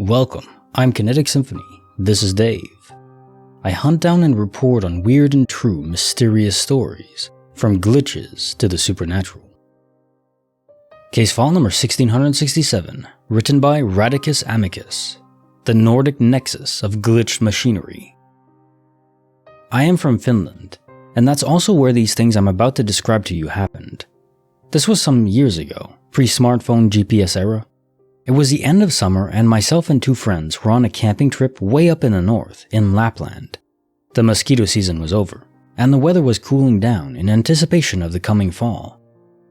Welcome, I'm Kinetic Symphony. This is Dave. I hunt down and report on weird and true mysterious stories, from glitches to the supernatural. Case file number 1667, written by Radicus Amicus, the Nordic Nexus of glitched machinery. I am from Finland, and that's also where these things I'm about to describe to you happened. This was some years ago, pre-smartphone GPS era. It was the end of summer and myself and two friends were on a camping trip way up in the north, in Lapland. The mosquito season was over, and the weather was cooling down in anticipation of the coming fall.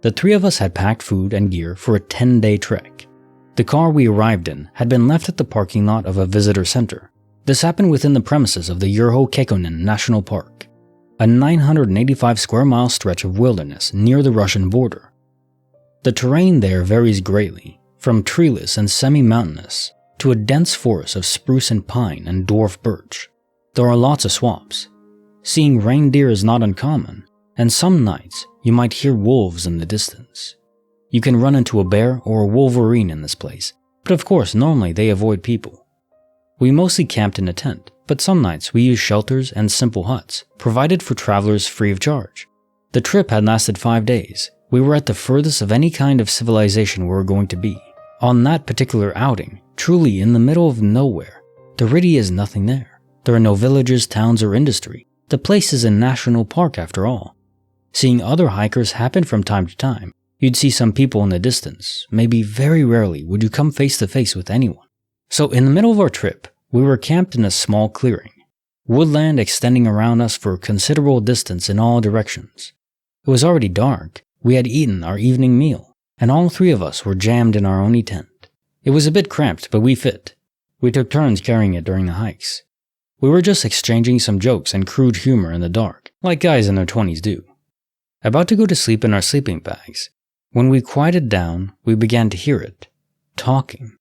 The three of us had packed food and gear for a 10-day trek. The car we arrived in had been left at the parking lot of a visitor center. This happened within the premises of the Urho Kekkonen National Park, a 985 square mile stretch of wilderness near the Russian border. The terrain there varies greatly, from treeless and semi-mountainous to a dense forest of spruce and pine and dwarf birch. There are lots of swamps. Seeing reindeer is not uncommon, and some nights you might hear wolves in the distance. You can run into a bear or a wolverine in this place, but of course normally they avoid people. We mostly camped in a tent, but some nights we used shelters and simple huts, provided for travelers free of charge. The trip had lasted 5 days. We were at the furthest of any kind of civilization we were going to be. On that particular outing, truly in the middle of nowhere, there really is nothing there. There are no villages, towns, or industry. The place is a national park after all. Seeing other hikers happen from time to time, you'd see some people in the distance. Maybe very rarely would you come face to face with anyone. So in the middle of our trip, we were camped in a small clearing. Woodland extending around us for a considerable distance in all directions. It was already dark. We had eaten our evening meal, and all three of us were jammed in our only tent. It was a bit cramped, but we fit. We took turns carrying it during the hikes. We were just exchanging some jokes and crude humor in the dark, like guys in their 20s do. About to go to sleep in our sleeping bags. When we quieted down, we began to hear it, talking,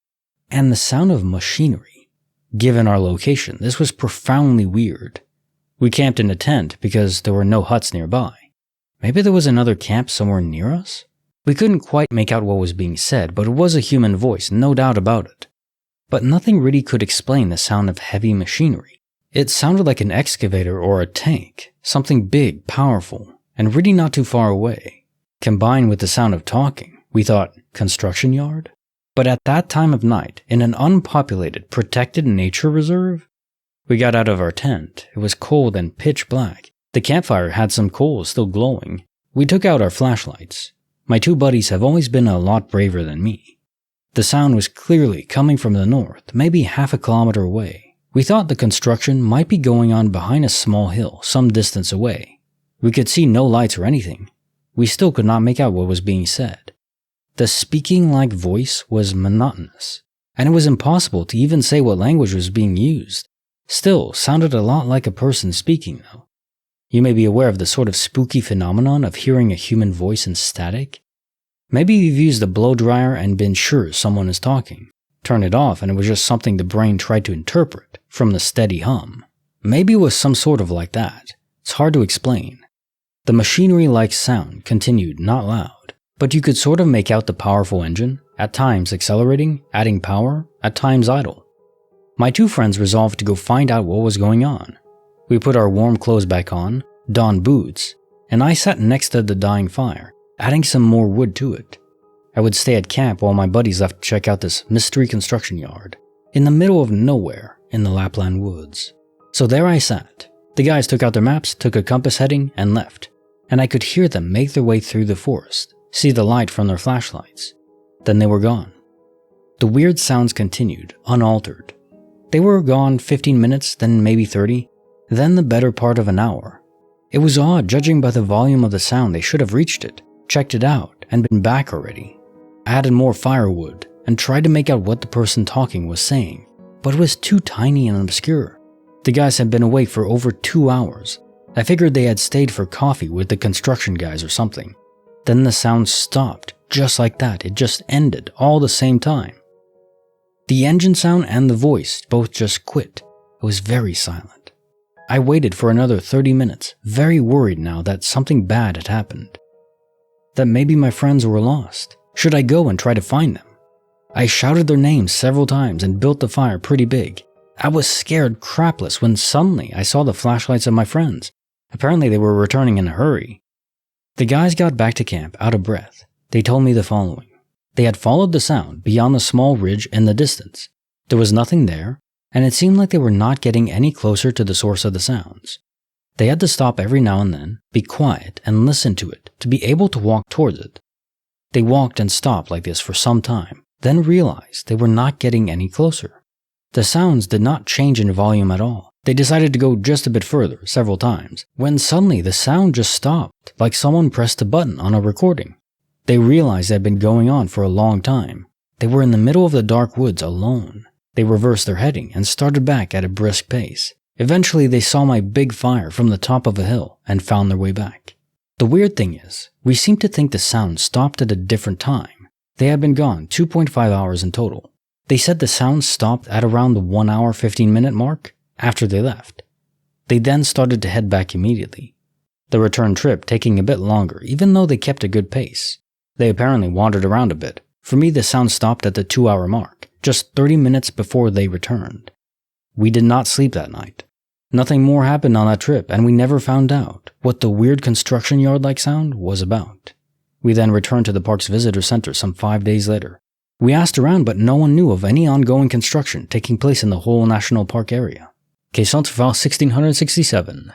and the sound of machinery. Given our location, this was profoundly weird. We camped in a tent because there were no huts nearby. Maybe there was another camp somewhere near us? We couldn't quite make out what was being said, but it was a human voice, no doubt about it. But nothing really could explain the sound of heavy machinery. It sounded like an excavator or a tank, something big, powerful, and really not too far away. Combined with the sound of talking, we thought, construction yard? But at that time of night, in an unpopulated, protected nature reserve? We got out of our tent. It was cold and pitch black. The campfire had some coals still glowing. We took out our flashlights. My two buddies have always been a lot braver than me. The sound was clearly coming from the north, maybe half a kilometer away. We thought the construction might be going on behind a small hill some distance away. We could see no lights or anything. We still could not make out what was being said. The speaking-like voice was monotonous, and it was impossible to even say what language was being used. Still, sounded a lot like a person speaking though. You may be aware of the sort of spooky phenomenon of hearing a human voice in static. Maybe you've used a blow dryer and been sure someone is talking. Turn it off and it was just something the brain tried to interpret from the steady hum. Maybe it was some sort of like that. It's hard to explain. The machinery-like sound continued, not loud, but you could sort of make out the powerful engine, at times accelerating, adding power, at times idle. My two friends resolved to go find out what was going on. We put our warm clothes back on, donned boots, and I sat next to the dying fire, adding some more wood to it. I would stay at camp while my buddies left to check out this mystery construction yard, in the middle of nowhere in the Lapland woods. So there I sat. The guys took out their maps, took a compass heading, and left, and I could hear them make their way through the forest, see the light from their flashlights. Then they were gone. The weird sounds continued, unaltered. They were gone 15 minutes, then maybe 30. Then the better part of an hour. It was odd, judging by the volume of the sound. They should have reached it, checked it out, and been back already. I added more firewood, and tried to make out what the person talking was saying, but it was too tiny and obscure. The guys had been away for over 2 hours. I figured they had stayed for coffee with the construction guys or something. Then the sound stopped, just like that. It just ended, all the same time. The engine sound and the voice both just quit. It was very silent. I waited for another 30 minutes, very worried now that something bad had happened. That maybe my friends were lost. Should I go and try to find them? I shouted their names several times and built the fire pretty big. I was scared crapless when suddenly I saw the flashlights of my friends. Apparently they were returning in a hurry. The guys got back to camp out of breath. They told me the following. They had followed the sound beyond the small ridge in the distance. There was nothing there, and it seemed like they were not getting any closer to the source of the sounds. They had to stop every now and then, be quiet, and listen to it to be able to walk towards it. They walked and stopped like this for some time, then realized they were not getting any closer. The sounds did not change in volume at all. They decided to go just a bit further, several times, when suddenly the sound just stopped, like someone pressed a button on a recording. They realized it had been going on for a long time. They were in the middle of the dark woods alone. They reversed their heading and started back at a brisk pace. Eventually, they saw my big fire from the top of a hill and found their way back. The weird thing is, we seem to think the sound stopped at a different time. They had been gone 2.5 hours in total. They said the sound stopped at around the 1 hour 15 minute mark after they left. They then started to head back immediately. The return trip taking a bit longer, even though they kept a good pace. They apparently wandered around a bit. For me, the sound stopped at the 2 hour mark, just 30 minutes before they returned. We did not sleep that night. Nothing more happened on that trip, and we never found out what the weird construction yard-like sound was about. We then returned to the park's visitor center some 5 days later. We asked around, but no one knew of any ongoing construction taking place in the whole national park area. Case file 1667.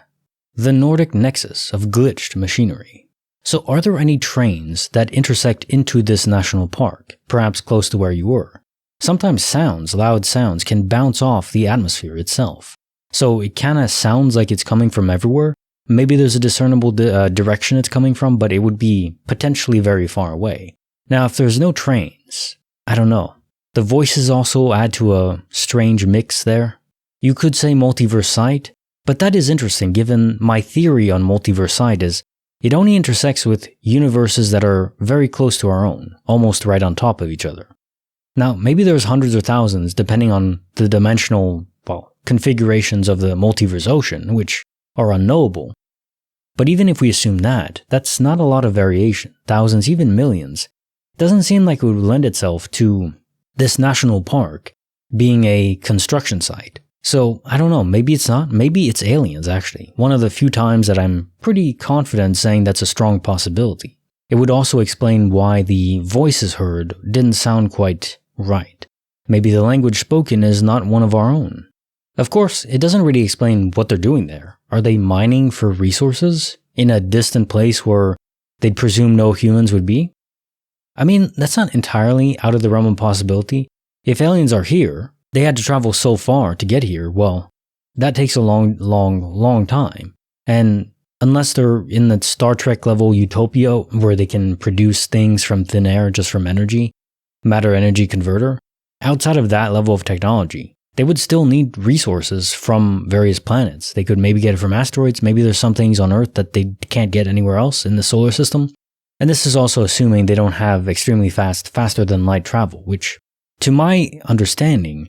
The Nordic Nexus of glitched machinery. So are there any trains that intersect into this national park, perhaps close to where you were? Sometimes loud sounds, can bounce off the atmosphere itself. So it kinda sounds like it's coming from everywhere. Maybe there's a discernible direction it's coming from, but it would be potentially very far away. Now, if there's no trains, I don't know. The voices also add to a strange mix there. You could say multiverse sight, but that is interesting given my theory on multiverse sight is it only intersects with universes that are very close to our own, almost right on top of each other. Now, maybe there's hundreds or thousands depending on the dimensional, configurations of the multiverse ocean, which are unknowable. But even if we assume that, that's not a lot of variation, thousands, even millions. Doesn't seem like it would lend itself to this national park being a construction site. So, I don't know, maybe it's not, maybe it's aliens actually. One of the few times that I'm pretty confident saying that's a strong possibility. It would also explain why the voices heard didn't sound quite right. Maybe the language spoken is not one of our own. Of course, it doesn't really explain what they're doing there. Are they mining for resources in a distant place where they'd presume no humans would be? I mean, that's not entirely out of the realm of possibility. If aliens are here, they had to travel so far to get here, well, that takes a long time. And unless they're in the Star Trek level utopia where they can produce things from thin air just from energy, matter energy converter, outside of that level of technology, they would still need resources from various planets. They could maybe get it from asteroids. Maybe there's some things on Earth that they can't get anywhere else in the solar system. And this is also assuming they don't have extremely faster than light travel, which, to my understanding,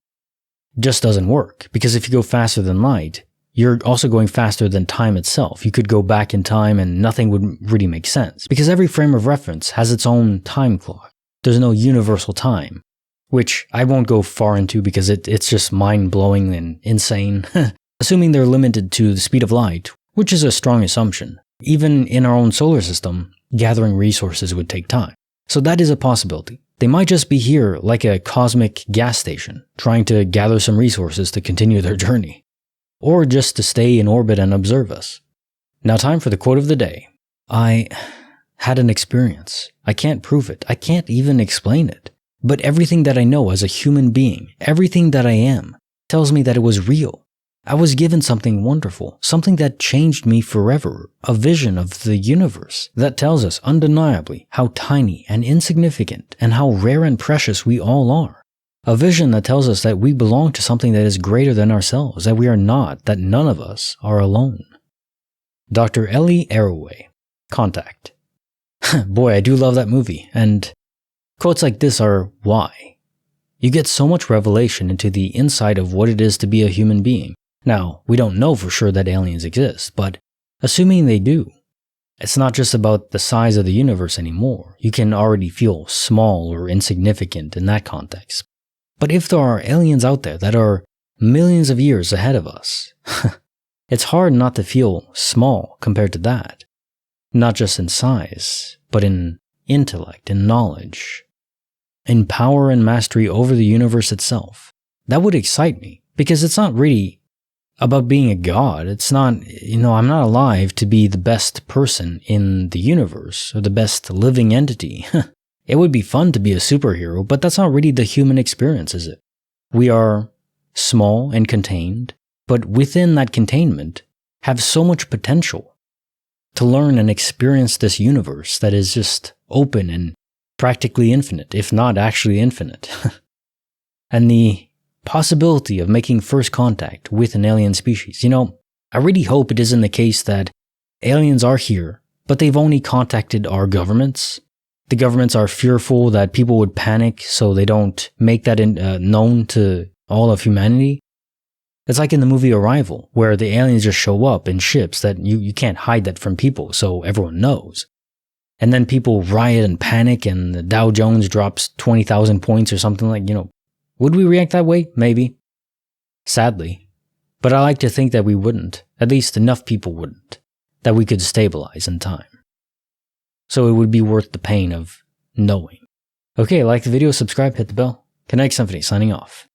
just doesn't work. Because if you go faster than light, you're also going faster than time itself. You could go back in time and nothing would really make sense. Because every frame of reference has its own time clock. There's no universal time. Which I won't go far into because it's just mind-blowing and insane. Assuming they're limited to the speed of light, which is a strong assumption. Even in our own solar system, gathering resources would take time. So that is a possibility. They might just be here like a cosmic gas station, trying to gather some resources to continue their journey. Or just to stay in orbit and observe us. Now time for the quote of the day. I had an experience. I can't prove it. I can't even explain it. But everything that I know as a human being, everything that I am, tells me that it was real. I was given something wonderful, something that changed me forever, a vision of the universe that tells us undeniably how tiny and insignificant and how rare and precious we all are. A vision that tells us that we belong to something that is greater than ourselves, that we are not, that none of us are alone. Dr. Ellie Arroway, Contact. Boy, I do love that movie, and quotes like this are why. You get so much revelation into the inside of what it is to be a human being. Now, we don't know for sure that aliens exist, but assuming they do, It's not just about the size of the universe anymore. You can already feel small or insignificant in that context. But if there are aliens out there that are millions of years ahead of us, it's hard not to feel small compared to that. Not just in size, but in intellect and knowledge, in power and mastery over the universe itself. That would excite me, because it's not really about being a god. It's not, I'm not alive to be the best person in the universe or the best living entity. It would be fun to be a superhero, but that's not really the human experience, is it? We are small and contained, but within that containment have so much potential to learn and experience this universe that is just open and practically infinite, if not actually infinite. And the possibility of making first contact with an alien species. I really hope it isn't the case that aliens are here, but they've only contacted our governments. The governments are fearful that people would panic, so they don't make that known to all of humanity. It's like in the movie Arrival, where the aliens just show up in ships that you can't hide that from people, so everyone knows. And then people riot and panic, and the Dow Jones drops 20,000 points or something like, Would we react that way? Maybe. Sadly. But I like to think that we wouldn't. At least enough people wouldn't. That we could stabilize in time. So it would be worth the pain of knowing. Okay, like the video, subscribe, hit the bell. Kinetic Symphony signing off.